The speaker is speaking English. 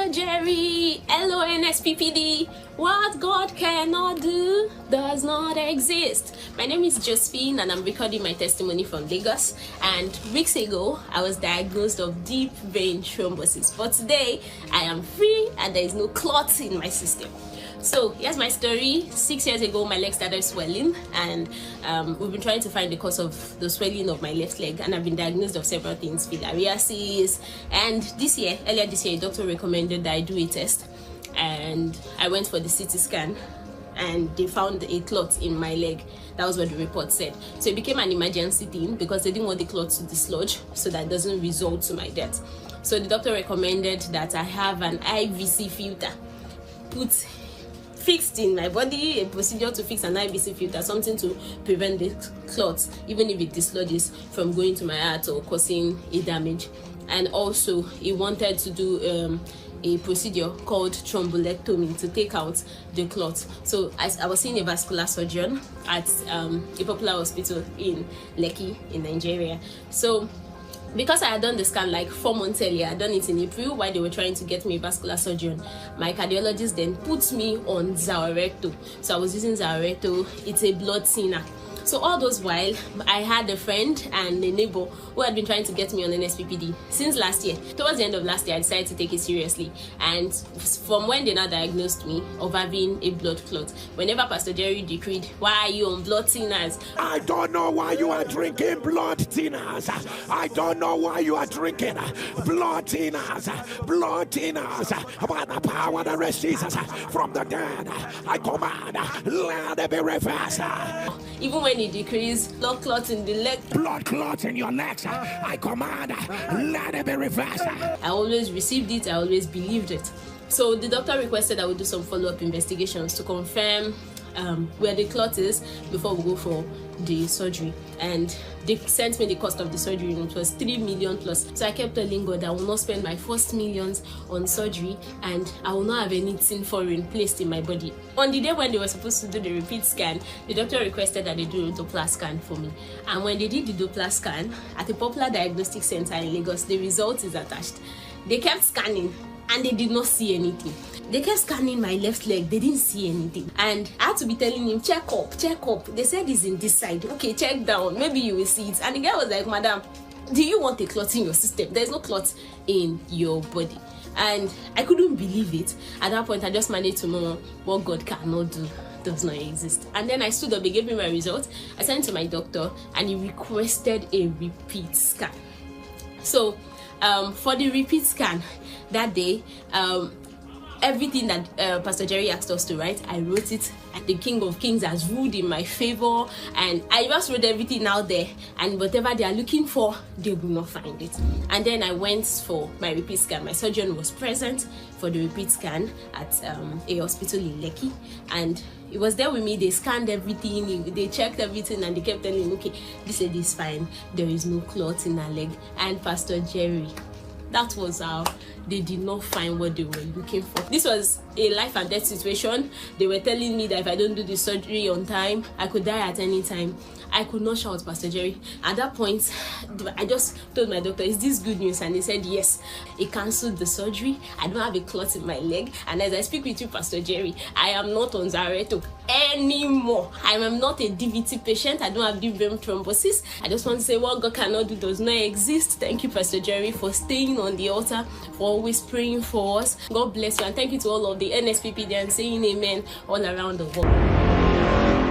Pastor Jerry, hello Nsppd. What God cannot do does not exist. My name is Josephine and I'm recording my testimony from Lagos. And weeks ago, I was diagnosed of deep vein thrombosis. But today, I am free and there is no clots in my system. So here's my story. 6 years ago, my leg started swelling, and we've been trying to find the cause of the swelling of my left leg, and I've been diagnosed of several things, filariasis. And earlier this year, a doctor recommended that I do a test, and I went for the CT scan, and they found a clot in my leg. That was what the report said. So it became an emergency thing because they didn't want the clot to dislodge so that it doesn't result to my death. So the doctor recommended that I have an IVC filter fixed in my body, a procedure to fix an IVC filter, something to prevent the clots, even if it dislodges, from going to my heart or causing a damage. And also he wanted to do a procedure called thrombolectomy to take out the clot. So I was seeing a vascular surgeon at a popular hospital in Lekki in Nigeria. So because I had done the scan like 4 months earlier, I had done it in April while they were trying to get me a vascular surgeon, my cardiologist then put me on Zaorecto. So I was using Zaorecto. It's a blood thinner. So all those while, I had a friend and a neighbor who had been trying to get me on Nsppd since last year. Towards the end of last year, I decided to take it seriously. And from when they now diagnosed me of having a blood clot, whenever Pastor Jerry decreed, "Why are you on blood thinners?" I don't know why you are drinking blood thinners. I don't know why you are drinking blood thinners. Blood thinners. By the power that raised Jesus from the dead, I command, let it be reversed. Even when it decreased, blood clots in the leg, blood clots in your legs, I command, let it be reversed. I always received it, I always believed it. So the doctor requested I would do some follow-up investigations to confirm where the clot is before we go for the surgery. And they sent me the cost of the surgery, and it was 3 million plus. So I kept telling God I will not spend my first millions on surgery and I will not have anything foreign placed in my body. On the day when they were supposed to do the repeat scan, the doctor requested that they do a Doppler scan for me. And when they did the Doppler scan at a popular diagnostic center in Lagos, the result is attached. They kept scanning and they did not see anything. They kept scanning my left leg, they didn't see anything. And I had to be telling him, check up, check up. They said it's in this side. Okay, check down, maybe you will see it. And the guy was like, "Madam, do you want a clot in your system? There's no clot in your body." And I couldn't believe it. At that point, I just managed to know what God cannot do does not exist. And then I stood up, they gave me my results. I sent it to my doctor and he requested a repeat scan. So for the repeat scan that day, everything that Pastor Jerry asked us to write, I wrote it. And the King of Kings has ruled in my favor, and I just wrote everything out there, and whatever they are looking for, they will not find it. And then I went for my repeat scan. My surgeon was present for the repeat scan at a hospital in Lekki, and he was there with me. They scanned everything, they checked everything, and they kept telling me, "Okay, this leg is fine, there is no clot in her leg." And Pastor Jerry, that was how they did not find what they were looking for. This was a life and death situation. They were telling me that if I don't do the surgery on time, I could die at any time. I could not shout Pastor Jerry. At that point, I just told my doctor, "Is this good news?" And he said, "Yes." He cancelled the surgery. I don't have a clot in my leg. And as I speak with you, Pastor Jerry, I am not on Zaorecto anymore. I am not a DVT patient. I don't have deep vein thrombosis. I just want to say what God cannot do does not exist. Thank you, Pastor Jerry, for staying on the altar, for always praying for us. God bless you. And thank you to all of the Nsppd and saying amen all around the world.